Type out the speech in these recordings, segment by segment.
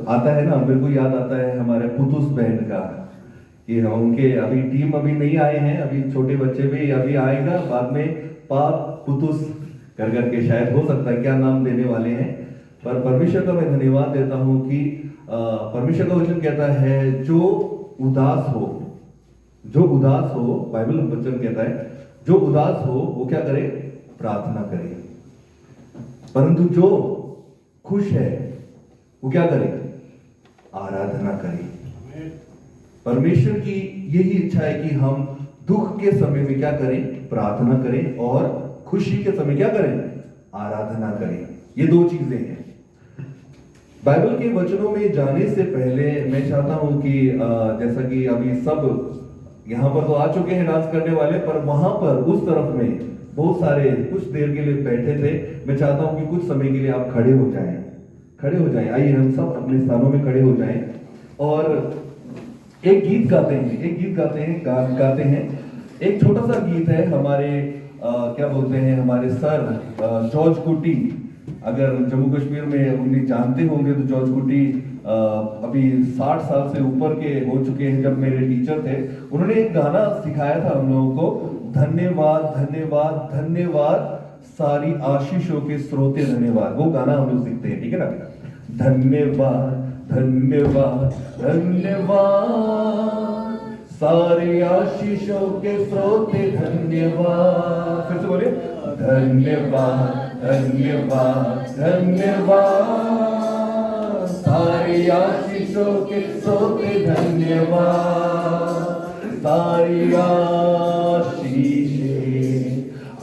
आता है ना, मेरे को याद आता है हमारे पुतुस बैंड का कि हम उनके अभी टीम अभी नहीं आए हैं, अभी छोटे बच्चे भी अभी आएगा बाद में। पाप पुतुस कर करके शायद हो सकता है क्या नाम देने वाले हैं। पर परमेश्वर का मैं धन्यवाद देता हूं कि परमेश्वर का वचन कहता है जो उदास हो, जो उदास हो, बाइबल वचन कहता है जो उदास हो वो क्या करे, प्रार्थना करे। परंतु जो खुश है वो क्या करे, आराधना करे। परमेश्वर की यही इच्छा है कि हम दुख के समय में क्या करें, प्रार्थना करें, और खुशी के समय क्या करें, आराधना करें। ये दो चीजें हैं। बाइबल के वचनों में जाने से पहले मैं चाहता हूं कि जैसा कि अभी सब यहां पर तो आ चुके हैं डांस करने वाले, पर वहां पर उस तरफ में बहुत सारे कुछ देर के लिए बैठे थे। मैं चाहता हूं कि कुछ समय के लिए आप खड़े हो जाएं, खड़े हो जाएं। आइए हम सब अपने स्थानों में खड़े हो जाएं और एक गीत गाते हैं, एक गीत गाते हैं। एक छोटा सा गीत है हमारे क्या बोलते हैं, हमारे सर जॉर्ज कुटी, अगर जम्मू कश्मीर में उन्हें जानते होंगे तो जॉर्ज कुटी अभी 60 साल से ऊपर के हो चुके हैं। जब मेरे टीचर थे उन्होंने एक गाना सिखाया था हम लोगों को, धन्यवाद धन्यवाद धन्यवाद सारी आशीषों के स्रोते धन्यवाद। वो गाना हम लोग सीखते हैं, ठीक है ना। धन्यवाद धन्यवाद धन्यवाद सारी आशीषों के स्रोते धन्यवाद। फिर से बोलिए, धन्यवाद धन्यवाद धन्यवाद सारी आशीषों के स्रोते धन्यवाद। सारी आशीषें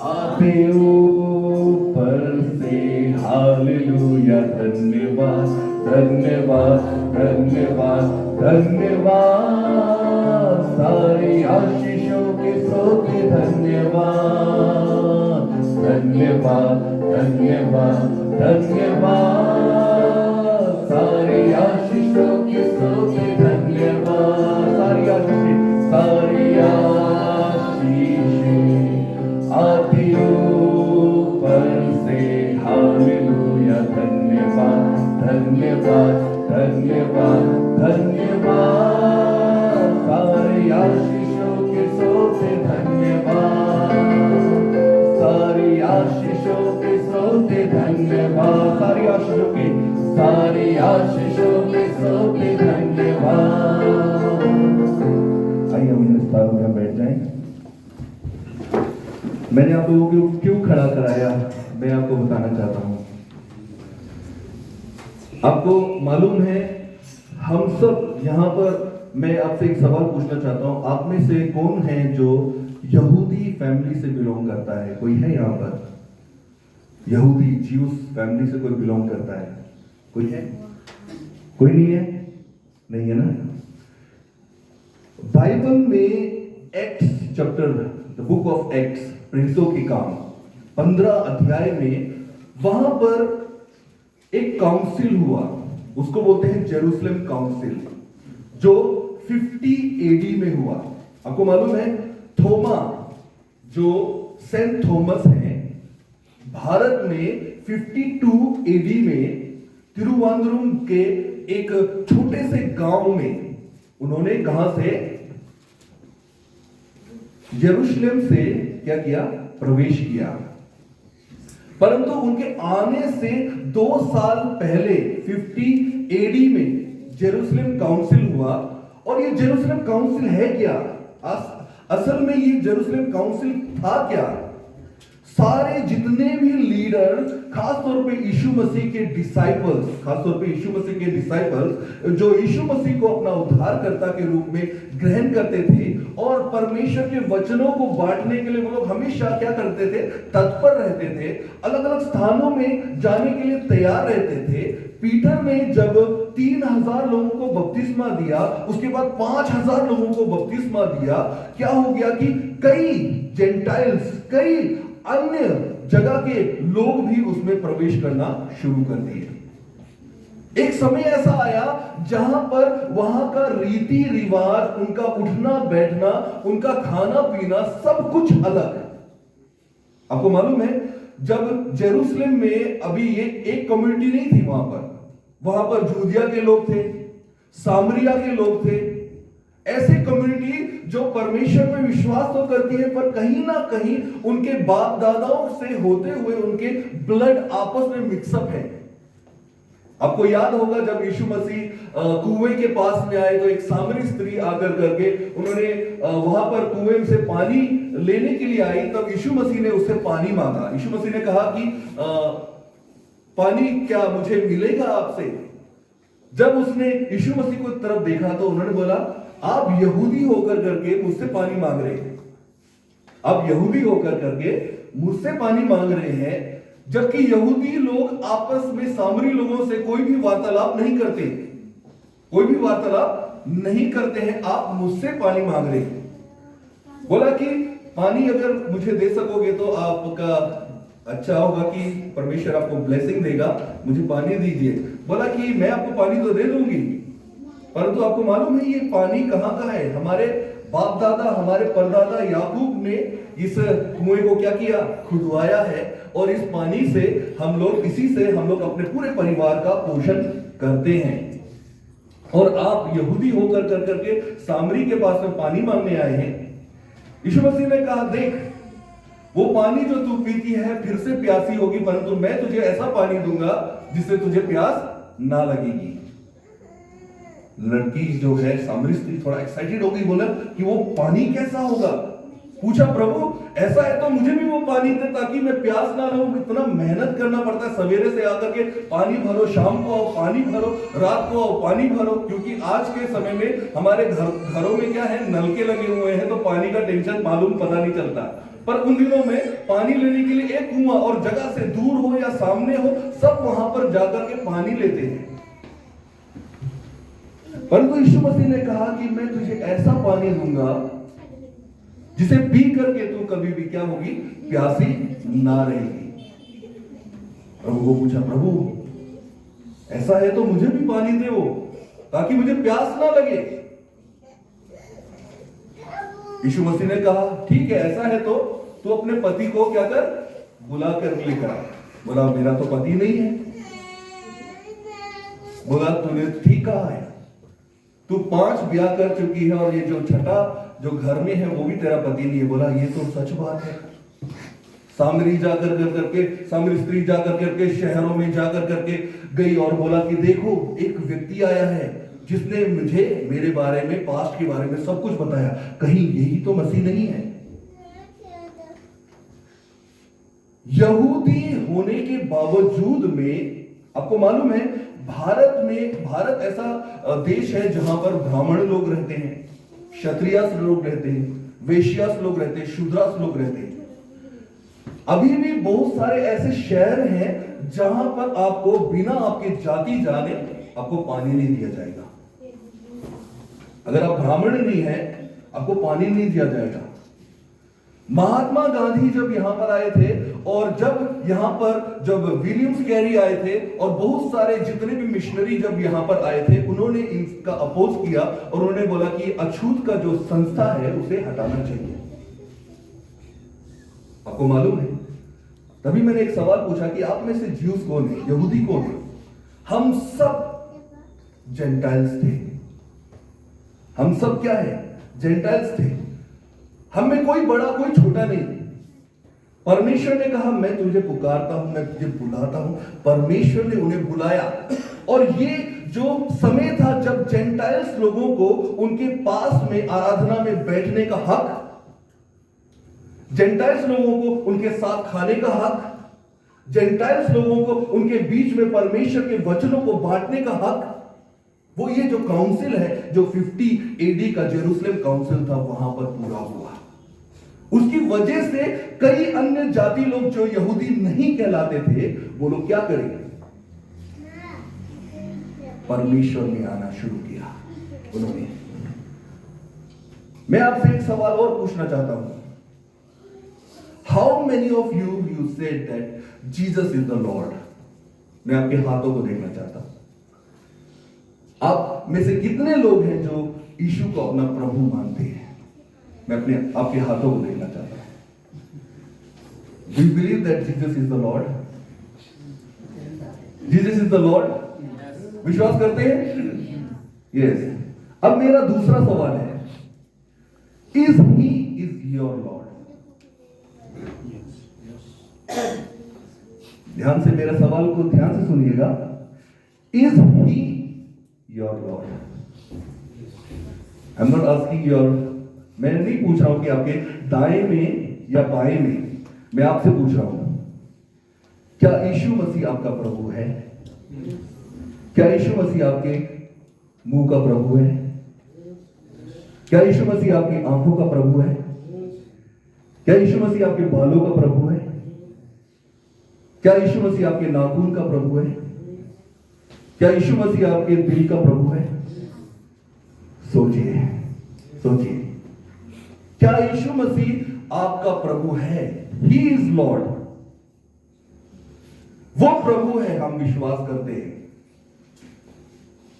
आते ऊपर से, हालेलुया। धन्यवाद धन्यवाद धन्यवाद धन्यवाद सारी आशीषों के स्रोते धन्यवाद। धन्यवाद धन्यवाद धन्यवाद सारी आशीषों के स्रोते धन्यवाद। सारी आशीषें, सारी आशीषें आती ऊपर से, हालेलुया। धन्यवाद धन्यवाद धन्यवाद धन्यवाद सारी आशीषों के स्रोते धन्यवाद। सारी आशीषों के स्रोते धन्यवाद। सारी आशीषों के, सारी आशीषों के स्रोते धन्यवाद। आइए हम इन स्थानों में बैठ जाएं। मैंने आप लोगों को क्यों खड़ा कराया, मैं आपको बताना चाहता हूं। आपको मालूम है हम सब यहाँ पर, मैं आपसे एक सवाल पूछना चाहता हूं, आप में से कौन है जो यहूदी फैमिली से बिलोंग करता है? कोई है यहाँ पर यहूदी ज्यूस फैमिली से कोई बिलोंग करता है? कोई है? कोई नहीं है? नहीं है ना। बाइबल में Acts chapter, the book of Acts, प्रिंसों के काम 15 अध्याय में वहां पर एक काउंसिल हुआ, उसको बोलते हैं जेरूसलम काउंसिल, जो 50 एडी में हुआ। आपको मालूम है थोमा, जो सेंट थॉमस हैं, भारत में 52 एडी में तिरुवनंतपुरम के एक छोटे से गांव में उन्होंने कहां से, यरूशलेम से क्या किया, प्रवेश किया। परंतु उनके आने से 2 साल पहले 50 एडी में जेरूसलम काउंसिल हुआ। और ये जेरूसलम काउंसिल है क्या, असल में ये जेरूसलम काउंसिल था क्या? सारे जितने भी लीडर, खासतौर पे यीशु मसीह के डिसाइपल्स, खासतौर पे यीशु मसीह के डिसाइपल्स जो यीशु मसीह को अपना उद्धारकर्ता के रूप में ग्रहण करते थे और परमेश्वर के वचनों को बांटने के लिए वो लोग हमेशा क्या करते थे, तत्पर रहते थे, अलग अलग स्थानों में जाने के लिए तैयार रहते थे। पीटर ने जब 3000 लोगों को बपतिस्मा दिया, उसके बाद 5000 लोगों को बपतिस्मा दिया, क्या हो गया कि कई जेंटाइल्स, कई अन्य जगह के लोग भी उसमें प्रवेश करना शुरू कर दिए। एक समय ऐसा आया जहां पर वहां का रीति रिवाज, उनका उठना बैठना, उनका खाना पीना सब कुछ अलग है। आपको मालूम है जब जेरूसलम में अभी ये एक कम्युनिटी नहीं थी, वहां पर वहां पर जूदिया के लोग थे, सामरिया के लोग थे, ऐसी कम्युनिटी जो परमेश्वर में विश्वास तो करती है पर कहीं ना कहीं उनके बाप दादाओं से होते हुए उनके ब्लड आपस में मिक्सअप है। आपको याद होगा जब यीशु मसीह कुएं के पास में आए तो एक सामरी स्त्री आकर करके उन्होंने वहां पर कुएं से पानी लेने के लिए आई, तब यीशु मसीह ने उससे पानी मांगा। यीशु मसीह ने कहा कि पानी क्या मुझे मिलेगा आपसे? जब उसने यीशु मसीह को तरफ देखा तो उन्होंने बोला, आप यहूदी होकर करके मुझसे पानी मांग रहे हैं, आप यहूदी होकर करके मुझसे पानी मांग रहे हैं, जबकि यहूदी लोग आपस में सामरी लोगों से कोई भी वार्तालाप नहीं करते, कोई भी वार्तालाप नहीं करते हैं, आप मुझसे पानी मांग रहे हैं। बोला कि पानी अगर मुझे दे सकोगे तो आपका अच्छा होगा कि परमेश्वर आपको ब्लेसिंग देगा, मुझे पानी दीजिए। बोला कि मैं आपको पानी तो दे दूंगी, परंतु आपको मालूम है ये पानी कहां का है? हमारे बाप दादा, हमारे परदादा याकूब ने इस कुएं को क्या किया? खुदवाया है, और इस पानी से इसी से हम लोग अपने पूरे परिवार का पोषण करते हैं। और आप यहूदी होकर कर करके सामरी के पास में पानी मांगने आए हैं। यीशु मसीह ने कहा, देख वो पानी जो तू पीती है फिर से प्यासी होगी, परंतु मैं तुझे ऐसा पानी दूंगा जिससे तुझे प्यास ना लगेगी। लड़की जो है सामरी स्त्री थोड़ा एक्साइटेड हो गई, बोला कि वो पानी कैसा होगा? पूछा, प्रभु ऐसा है तो मुझे भी वो पानी दे ताकि मैं प्यास ना रहूं। इतना मेहनत करना पड़ता है, सवेरे से आकर के पानी भरो, शाम को आओ पानी भरो, रात को आओ पानी भरो, क्योंकि आज के समय में हमारे घरों में क्या है, नलके लगे हुए हैं तो पानी का टेंशन मालूम पता नहीं चलता। पर उन दिनों में पानी लेने के लिए एक कुआं, और जगह से दूर हो या सामने हो, सब वहां पर जाकर के पानी लेते हैं। परंतु यीशु मसीह ने कहा कि मैं तुझे ऐसा पानी दूंगा जिसे पी करके तू कभी भी क्या होगी? प्यासी ना रहेगी। प्रभु को पूछा, प्रभु ऐसा है तो मुझे भी पानी दे वो, ताकि मुझे प्यास ना लगे। यीशु मसीह ने कहा, ठीक है, ऐसा है तो तू अपने पति को क्या कर? बुला कर लेकर आ। बोला, मेरा तो पति नहीं है। बोला, तूने ठीक कहा है, तू 5 ब्याह कर चुकी है और ये जो छठा जो घर में है वो भी तेरा पति नहीं है। बोला, ये तो सच बात है। सामरी सामरी स्त्री जाकर करके शहरों में जाकर करके गई और बोला कि देखो एक व्यक्ति आया है जिसने मुझे मेरे बारे में, पास्ट के बारे में सब कुछ बताया, कहीं यही तो मसीह नहीं है? यहूदी होने के बावजूद में आपको मालूम है भारत ऐसा देश है जहां पर ब्राह्मण लोग रहते हैं, क्षत्रियास लोग रहते हैं, वैश्यास लोग रहते हैं, शूद्रास लोग रहते हैं। अभी भी बहुत सारे ऐसे शहर हैं जहां पर आपको बिना आपके जाति जाने आपको पानी नहीं दिया जाएगा। अगर आप ब्राह्मण नहीं हैं आपको पानी नहीं दिया जाएगा। महात्मा गांधी जब यहां पर आए थे, और जब विलियम्स कैरी आए थे, और बहुत सारे जितने भी मिशनरी जब यहां पर आए थे, उन्होंने इसका अपोज किया और उन्होंने बोला कि अछूत का जो संस्था है उसे हटाना चाहिए। आपको मालूम है, तभी मैंने एक सवाल पूछा कि आप में से ज्यूस कौन है, यहूदी कौन है? हम सब जेंटाइल्स थे। हम सब क्या है? जेंटाइल्स थे। हम में कोई बड़ा कोई छोटा नहीं। परमेश्वर ने कहा, मैं तुझे पुकारता हूं, मैं तुझे बुलाता हूं। परमेश्वर ने उन्हें बुलाया, और ये जो समय था जब जेंटाइल्स लोगों को उनके पास में आराधना में बैठने का हक, जेंटाइल्स लोगों को उनके साथ खाने का हक, जेंटाइल्स लोगों को उनके बीच में परमेश्वर के वचनों को बांटने का हक, वो ये जो काउंसिल है जो 50 AD का जेरूसलम काउंसिल था वहां पर पूरा हुआ। उसकी वजह से कई अन्य जाति लोग जो यहूदी नहीं कहलाते थे, वो लोग क्या करेंगे? परमेश्वर में आना शुरू किया उन्होंने। मैं आपसे एक सवाल और पूछना चाहता हूं। How many of you said that Jesus is the Lord? मैं आपके हाथों को देखना चाहता हूं। आप में से कितने लोग हैं जो यीशु को अपना प्रभु मानते हैं? मैं आपके हाथों को देखना चाहता हूं। Do you believe that Jesus is the Lord? Jesus is the Lord? विश्वास करते हैं? यस। अब मेरा दूसरा सवाल है, is he is your Lord? ध्यान से मेरा सवाल को ध्यान से सुनिएगा। Is he your Lord? I am not asking your, मैं नहीं पूछ रहा हूं कि आपके दाएं में या बाएं में, मैं आपसे पूछ रहा हूं, क्या यीशु मसीह आपका प्रभु है? क्या यीशु मसीह आपके मुंह का प्रभु है? क्या यीशु मसीह आपकी आंखों का प्रभु है? क्या यीशु मसीह आपके बालों का प्रभु है? क्या यीशु मसीह आपके नाखून का प्रभु है? क्या यीशु मसीह आपके दिल का प्रभु है? सोचिए, सोचिए, क्या यीशु मसीह आपका प्रभु है? He is Lord. वो प्रभु है, हम विश्वास करते हैं,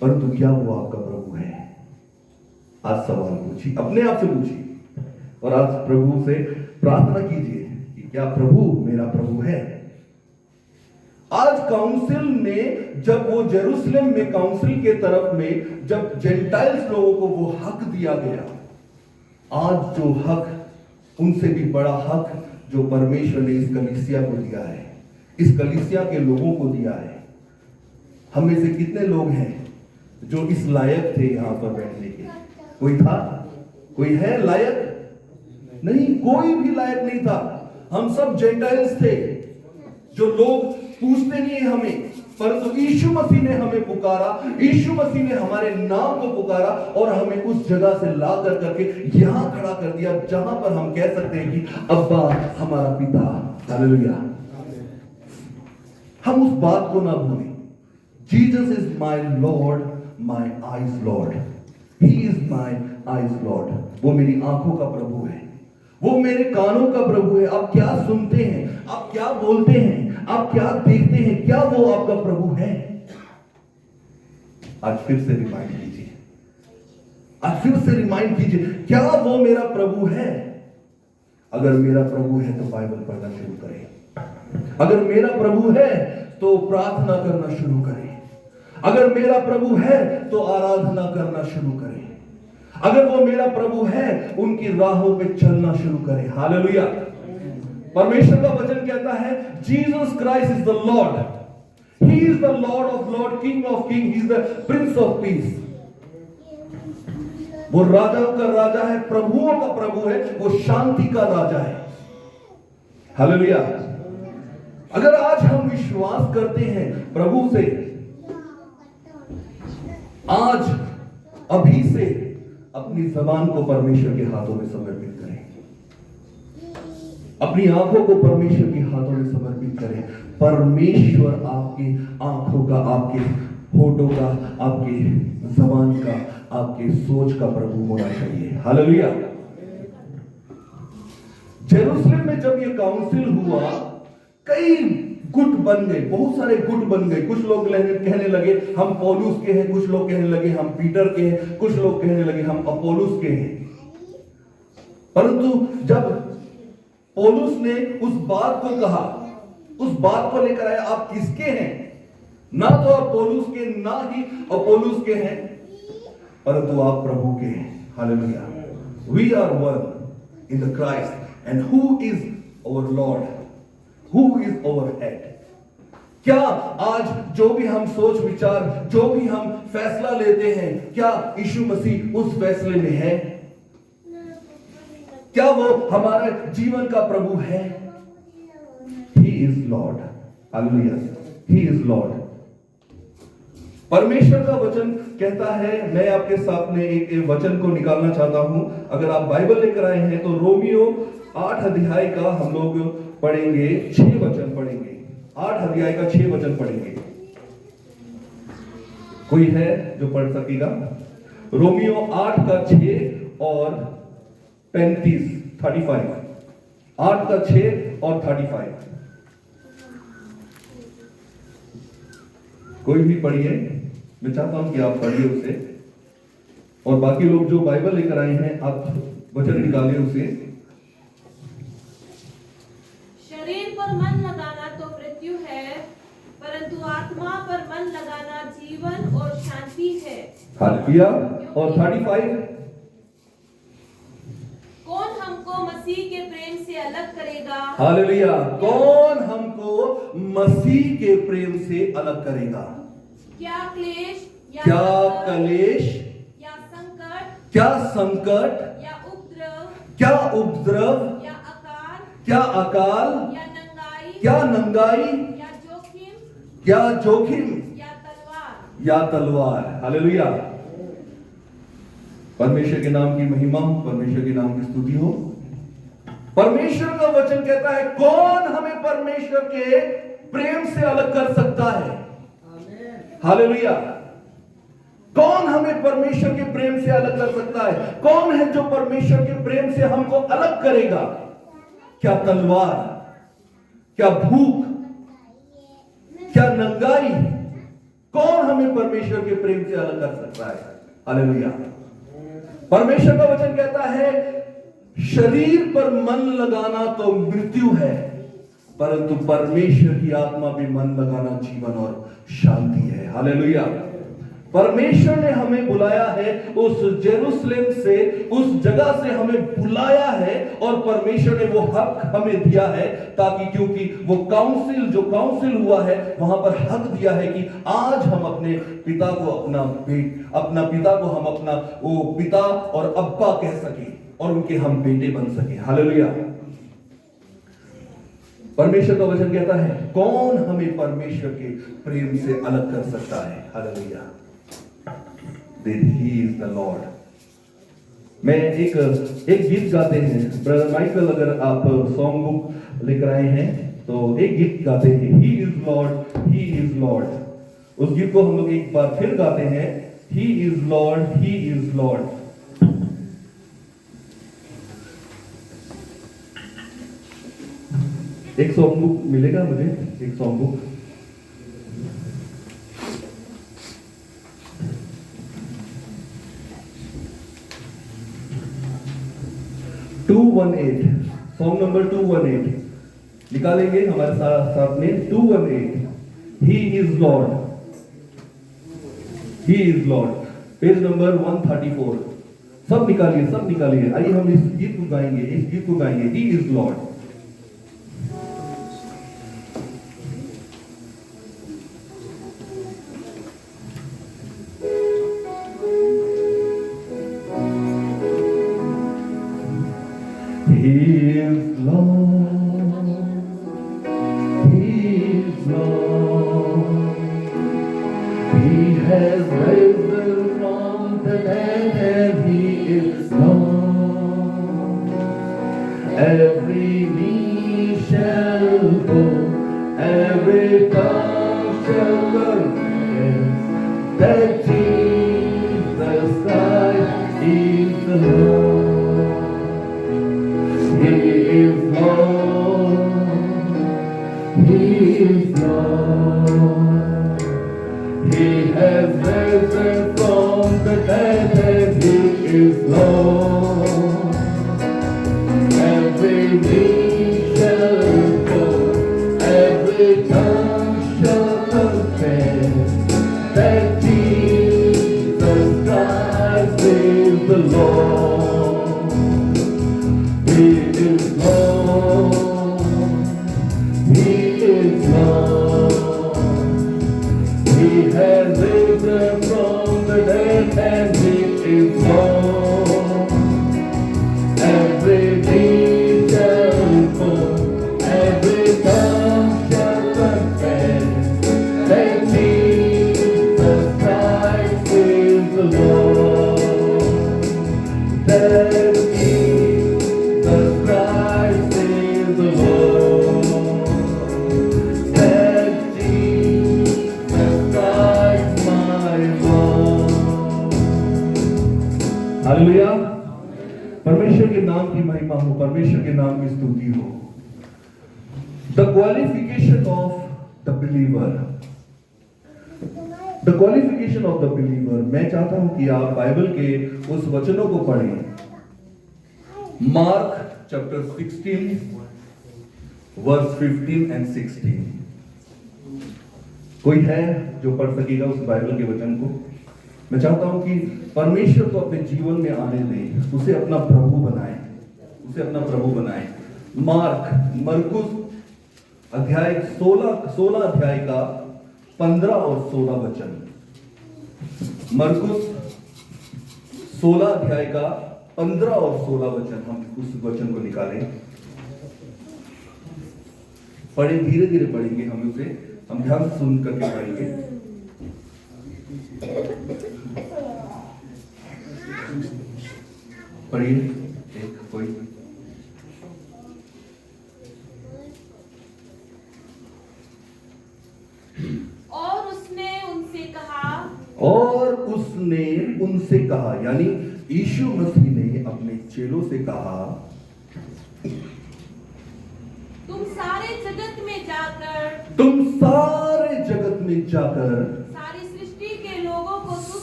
परंतु क्या वो आपका प्रभु है? आज सवाल पूछिए, अपने आप से पूछिए, और आज प्रभु से प्रार्थना कीजिए कि क्या प्रभु मेरा प्रभु है? आज काउंसिल में, जब वो जेरूसलम में काउंसिल के तरफ में जब जेंटाइल्स लोगों को वो हक दिया गया, आज जो हक, उनसे भी बड़ा हक जो परमेश्वर ने इस कलीसिया को दिया है, इस कलीसिया के लोगों को दिया है। हम में से कितने लोग हैं जो इस लायक थे यहां पर बैठने के? कोई था? कोई है लायक? नहीं, कोई भी लायक नहीं था। हम सब जेंटाइल्स थे, जो लोग पूछते नहीं है हमें, परंतु यीशु मसीह ने हमें पुकारा, यीशु मसीह ने हमारे नाम को पुकारा और हमें उस जगह से ला कर करके यहां खड़ा कर दिया, जहां पर हम कह सकते हैं कि अब्बा हमारा पिता। हालेलुया। हम उस बात को ना भूलें। Jesus is my Lord, my eyes Lord. He is my eyes Lord. वो मेरी आंखों का प्रभु है, वो मेरे कानों का प्रभु है। आप क्या सुनते हैं, आप क्या बोलते हैं, आप क्या देखते हैं, क्या वो आपका प्रभु है? आज फिर से रिमाइंड कीजिए, आज फिर से रिमाइंड कीजिए, क्या वो मेरा प्रभु है? अगर मेरा प्रभु है तो बाइबल पढ़ना शुरू करें। अगर मेरा प्रभु है तो प्रार्थना करना शुरू करें। अगर मेरा प्रभु है तो आराधना करना शुरू करें। अगर वो मेरा प्रभु है, उनकी राहों पे चलना शुरू करें। हालेलुया। परमेश्वर का वचन कहता है, Jesus Christ is the Lord. He is the Lord of Lord, king of king, he is the Prince of peace. वो राजाओं का राजा है, प्रभुओं का प्रभु है, वो शांति का राजा है। हालेलुया। अगर आज हम विश्वास करते हैं प्रभु से, आज अभी से अपनी जबान को परमेश्वर के हाथों में समर्पित करें, अपनी आंखों को परमेश्वर के हाथों में समर्पित करें। परमेश्वर आपकी आंखों का, आपके होठों का, आपके जबान का, आपके सोच का प्रभु होना चाहिए। हालेलुया। जेरूसलम में जब ये काउंसिल हुआ, कई गुट बन गए, बहुत सारे गुट बन गए। कुछ लोग कहने लगे हम पौलुस के हैं, कुछ लोग कहने लगे हम पीटर के हैं, कुछ लोग कहने लगे हम अपोलोस के हैं। परंतु जब पौलुस ने उस बात को कहा, उस बात को लेकर आया, आप किसके हैं? ना तो आप पौलुस के, ना ही अपोलोस के हैं, परंतु आप प्रभु के हैं। Hallelujah. We are one in the Christ, and who is our Lord, who is our head. क्या आज जो भी हम सोच विचार, जो भी हम फैसला लेते हैं, क्या यीशु मसीह उस फैसले में है? क्या वो हमारे जीवन का प्रभु है? He is Lord. Hallelujah. He is Lord. परमेश्वर का वचन कहता है, मैं आपके सामने एक वचन को निकालना चाहता हूं। अगर आप बाइबल लेकर आए हैं तो रोमियो 8 अध्याय का हम लोग पढ़ेंगे, 6 वचन पढ़ेंगे। 8 अध्याय का 6 वचन पढ़ेंगे। कोई है जो पढ़ सकेगा? रोमियो 8 का 6 और 35, 35, 8 का 6 और 35। कोई भी पढ़िए, मैं चाहता हूं कि आप पढ़िए उसे, और बाकी लोग जो बाइबल लेकर आए हैं, आप वचन निकालिए उसे। शरीर पर मन लगाना तो मृत्यु है, परंतु आत्मा पर मन लगाना जीवन हालेलुया। और 35 कौन हमको मसीह के प्रेम से अलग करेगा? हालेलुया। कौन हमको मसीह के प्रेम से अलग करेगा? क्या क्लेश या क्या संकट, कलेश, या संकट, क्या संकट, या उपद्रव, क्या उपद्रव, या अकाल, क्या अकाल, या नंगाई, क्या नंगाई, या जोखिम, क्या जोखिम, या तलवार। या तलवार। हालेलुया। परमेश्वर के नाम की महिमा, परमेश्वर के नाम की स्तुति हो। परमेश्वर का वचन कहता है, कौन हमें परमेश्वर के प्रेम से अलग कर सकता है? हालेलुया। कौन हमें परमेश्वर के प्रेम से अलग कर सकता है? कौन है जो परमेश्वर के प्रेम से हमको अलग करेगा? क्या तलवार, क्या भूख, क्या नंगाई, कौन हमें परमेश्वर के प्रेम से अलग कर सकता है? हालेलुया। परमेश्वर का वचन कहता है, शरीर पर मन लगाना तो मृत्यु है, परंतु परमेश्वर की आत्मा भी मन लगाना जीवन और शांति है। हालेलुया। परमेश्वर ने हमें बुलाया है, उस जेरूसलेम से, उस जगह से हमें बुलाया है, और परमेश्वर ने वो हक हमें दिया है, ताकि क्योंकि वो काउंसिल हुआ है, वहां पर हक दिया है कि आज हम अपने पिता को अपना पिता को हम अपना वो पिता और अब्बा कह सके, और उनके हम बेटे बन सके। हालेलुया। परमेश्वर का वचन कहता है, कौन हमें परमेश्वर के प्रेम से अलग कर सकता है? Hallelujah. Then he is the Lord. मैं एक गीत गाते हैं। ब्रदर माइकल, अगर आप सॉन्ग बुक लेकर आए हैं तो एक गीत गाते हैं, He is Lord, He is Lord। उस गीत को हम लोग एक बार फिर गाते हैं, He is Lord, He is Lord। एक सॉन्ग बुक मिलेगा मुझे, एक सॉन्ग बुक। सॉन्ग नंबर 218 निकालेंगे हमारे साथ में। 218 He is Lord, He is Lord, page number 134। सब निकालिए। आइए हम इस गीत को गाएंगे, He is Lord। He is Lord, He is Lord. He has risen from the dead and He is Lord. Every knee shall bow, every tongue shall confess that Jesus Christ is the Lord. He is Lord, He is Lord. He has risen from the dead and He is Lord. Every knee shall bow, every tongue shall confess that Jesus Christ is the Lord. He is Lord, He is Lord. He has risen from the dead and He is Lord. Every knee shall bow, every tongue shall confess that Jesus Christ is the Lord. That Jesus Christ is the Lord. That Jesus Christ my Lord. Hallelujah. परमेश्वर के नाम की महिमा हो, परमेश्वर के नाम की स्तुति हो। The qualification of the believer, the qualification of the believer। मैं चाहता हूं कि आप बाइबल के उस वचनों को पढ़ें। Mark chapter 16 verse 15 and 16। कोई है जो पढ़ सकेगा उस बाइबल के वचन को? मैं चाहता हूं कि परमेश्वर को अपने जीवन में आने दें, उसे अपना प्रभु बनाएं, उसे अपना प्रभु बनाएं। मरकुस अध्याय 16 अध्याय का 15 और 16 वचन। मरकुस 16 अध्याय का 15 और 16 वचन, हम उस वचन को निकालें, पढ़े, धीरे धीरे पढ़ेंगे हम उसे, हम ध्यान सुन करके पढ़ेंगे। पढ़िए एक कोई। और उसने उनसे कहा, यानी यीशु मसीह ने अपने चेलों से कहा, तुम सारे जगत में जाकर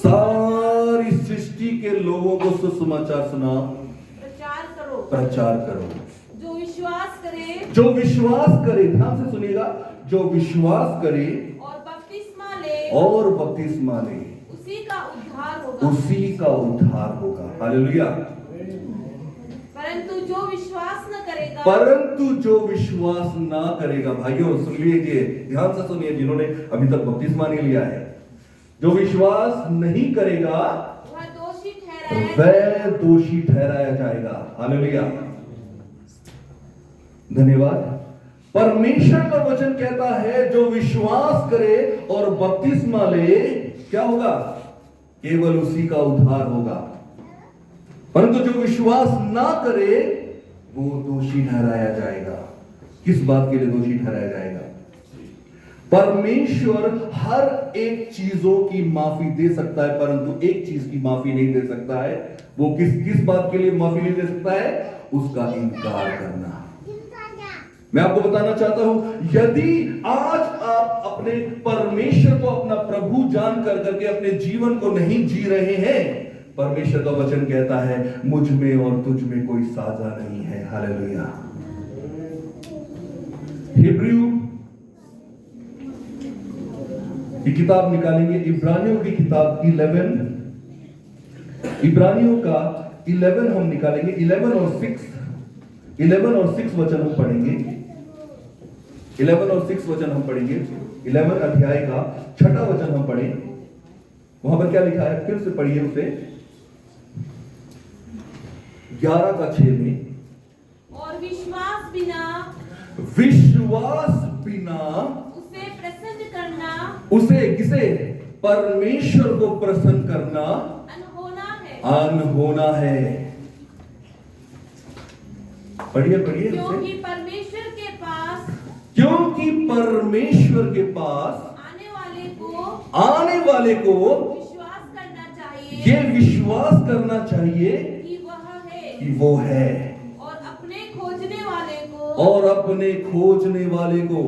सारी सृष्टि के लोगों को सुसमाचार सुना, प्रचार करो। जो विश्वास करे, ध्यान से सुनिएगा, जो विश्वास करे और बपतिस्मा ले, उसी का उद्धार होगा। हालेलुया। परंतु जो विश्वास ना करेगा, भाइयों सुन लीजिए, ध्यान से सुनिए, जिन्होंने अभी तक बपतिस्मा नहीं लिया है, जो विश्वास नहीं करेगा वह दोषी ठहराया जाएगा। हालेलुया, धन्यवाद। परमेश्वर का वचन कहता है जो विश्वास करे और बपतिस्मा ले, क्या होगा? केवल उसी का उद्धार होगा। परंतु जो विश्वास ना करे वो दोषी ठहराया जाएगा। किस बात के लिए दोषी ठहराया जाएगा? परमेश्वर हर एक चीजों की माफी दे सकता है, परंतु एक चीज की माफी नहीं दे सकता है। वो किस बात के लिए माफी नहीं दे सकता है? उसका इनकार करना। मैं आपको बताना चाहता हूं, यदि आज आप अपने परमेश्वर को अपना प्रभु जान करके अपने जीवन को नहीं जी रहे हैं, परमेश्वर का वचन कहता है मुझ में और तुझ में कोई साझा नहीं है। हालेलुया। हिब्रू की किताब निकालेंगे, इब्रानियों की किताब 11, इब्रानियों का 11 हम निकालेंगे, 11 और 6 वचन हम पढ़ेंगे। 11 और 6 वचन हम पढ़ेंगे। 11 अध्याय का 6 वचन हम पढ़ें। वहां पर क्या लिखा है? फिर से पढ़िए उसे। 11 का 6 में, और विश्वास बिना उसे प्रसन्न करना, उसे किसे? परमेश्वर को प्रसन्न करना अनहोना है। पढ़िए क्योंकि परमेश्वर के पास आने वाले को विश्वास करना चाहिए, ये विश्वास करना चाहिए कि वो है, और अपने खोजने वाले को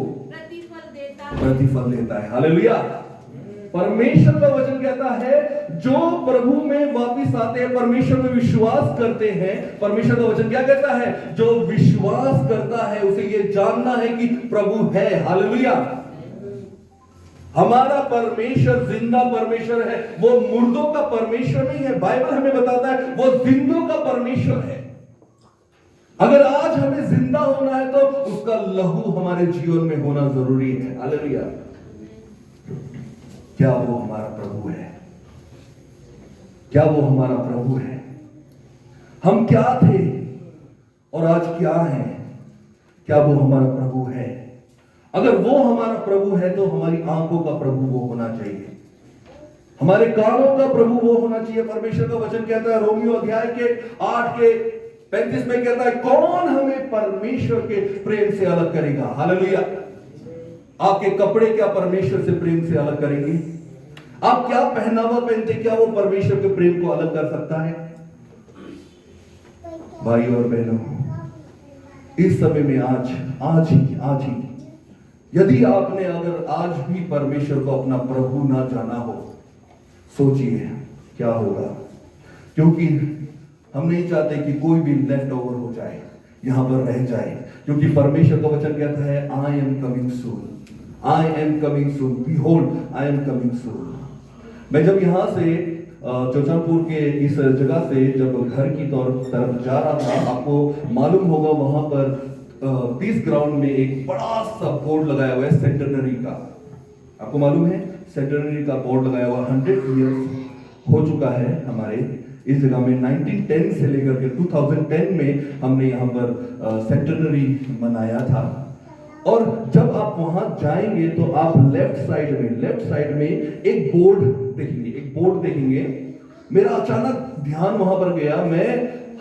प्रतिफल देता है। हालेलुया। परमेश्वर का वचन कहता है जो प्रभु में वापिस आते हैं, परमेश्वर में विश्वास करते हैं, परमेश्वर का वचन क्या कहता है? जो विश्वास करता है उसे ये जानना है कि प्रभु है। हालेलुया। हमारा परमेश्वर जिंदा परमेश्वर है, वो मुर्दों का परमेश्वर नहीं है। बाइबल हमें बताता है वो जिंदों का परमेश्वर है। अगर आज हमें जिंदा होना है तो उसका लहू हमारे जीवन में होना जरूरी है। हालेलुया। क्या वो हमारा प्रभु है? क्या वो हमारा प्रभु है? हम क्या थे और आज क्या हैं? क्या वो हमारा प्रभु है? अगर वो हमारा प्रभु है तो हमारी आंखों का प्रभु वो होना चाहिए, हमारे कानों का प्रभु वो होना चाहिए। परमेश्वर का वचन कहता है रोमियो अध्याय के 8 के 35 में कहता है कौन हमें परमेश्वर के प्रेम से अलग करेगा? हालेलुया। आपके कपड़े क्या परमेश्वर से प्रेम से अलग करेंगे? आप क्या पहनावा पहनते, क्या वो परमेश्वर के प्रेम को अलग कर सकता है? भाई और बहनों, इस समय में आज ही यदि आपने अगर आज भी परमेश्वर को अपना प्रभु ना जाना हो, सोचिए क्या होगा। क्योंकि हम नहीं चाहते कि कोई भी लेफ्ट ओवर हो जाए, यहां पर रह जाए, क्योंकि परमेश्वर का वचन कहता है I am coming soon, behold I am coming soon. मैं जब यहां से चौचानपुर के इस जगह से जब घर की तरफ जा रहा था, आपको मालूम होगा वहां पर पीस ग्राउंड में एक बड़ा सा बोर्ड लगाया हुआ है सेंटेनरी का। आपको मालूम है सेंटेनरी का बोर्ड लगाया हुआ 100 इयर्स हो चुका है हमारे इस जगह में। 1910 से लेकर के 2010 में हमने यहाँ पर सेंटेनरी मनाया था। और जब आप वहां जाएंगे तो आप लेफ्ट साइड में एक बोर्ड देखेंगे। मेरा अचानक ध्यान वहां पर गया। मैं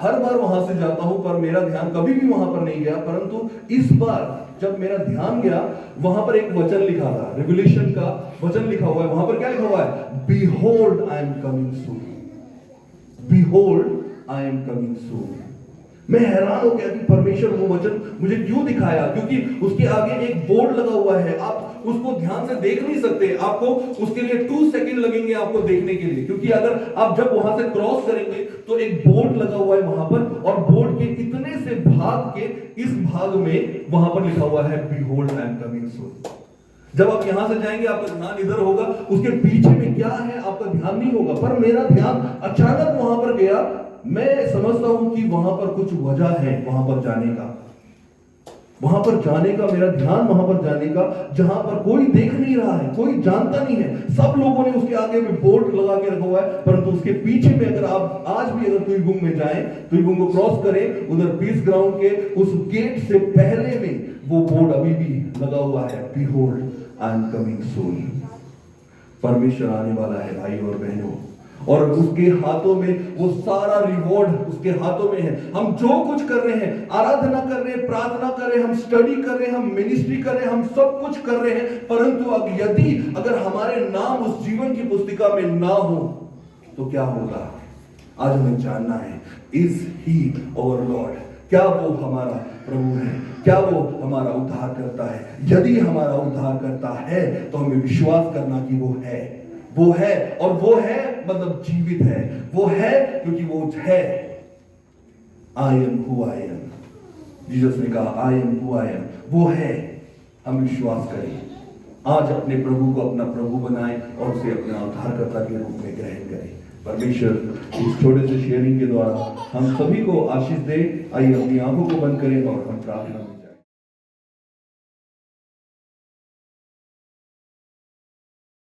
हर बार वहां से जाता हूं पर मेरा ध्यान कभी भी वहां पर नहीं गया, परंतु इस बार जब मेरा ध्यान गया वहां पर एक वचन लिखा था, रेवलेशन का वचन लिखा हुआ है। वहां पर क्या लिखा हुआ है? Behold, I am coming soon. Behold, I am coming soon. मैं हैरान हो गया कि परमेश्वर वो वचन मुझे क्यों दिखाया, क्योंकि उसके आगे एक बोर्ड लगा हुआ है। आप उसको ध्यान से देख नहीं सकते, आपको उसके लिए 2 सेकंड लगेंगे आपको देखने के लिए, क्योंकि अगर आप जब वहां से क्रॉस करेंगे तो एक बोर्ड लगा हुआ है वहां पर, और बोर्ड के इतने से भाग के इस भाग में वहां पर लिखा हुआ है Behold, I am coming soon. जब आप यहां से जाएंगे आपका ध्यान इधर होगा, उसके पीछे में क्या है आपका ध्यान नहीं होगा, पर मेरा ध्यान अचानक वहां पर गया। मैं समझता हूं कि वहां पर कुछ वजह है वहां पर जाने का, मेरा ध्यान वहां पर जाने का, जहां पर कोई देख नहीं रहा है, कोई जानता नहीं है। सब लोगों ने उसके आगे में बोर्ड लगा के रखा हुआ है, परंतु उसके पीछे में अगर आप आज भी अगर तुईबुंग में जाएं, तुईबुंग को क्रॉस करें, उधर पीस ग्राउंड के उस गेट से पहले में वो बोर्ड अभी भी लगा हुआ है, Behold, I am coming soon. परमेश्वर आने वाला है भाई और बहनों, और उसके हाथों में वो सारा रिवॉर्ड उसके हाथों में है। हम जो कुछ कर रहे हैं, आराधना कर रहे हैं, प्रार्थना कर रहे हैं, हम स्टडी कर रहे हैं, हम मिनिस्ट्री कर रहे हैं, हम सब कुछ कर रहे हैं, परंतु अगर हमारे नाम उस जीवन की पुस्तिका में ना हो तो क्या होगा? आज हमें जानना है, इज ही आवर लॉर्ड? क्या वो हमारा प्रभु है? क्या वो हमारा उद्धार करता है? यदि हमारा उद्धार करता है तो हमें विश्वास करना कि वो है, और वो है मतलब जीवित है, वो है क्योंकि वो है। I am who I am, Jesus ने कहा I am who I am, वो है। हम विश्वास करें, आज अपने प्रभु को अपना प्रभु बनाएं और उसे अपना उद्धारकर्ता के रूप में ग्रहण करें। परमेश्वर इस छोटे से शेयरिंग के द्वारा हम सभी को आशीष दे। आइए अपनी आंखों को बंद करें और हम प्रार्थना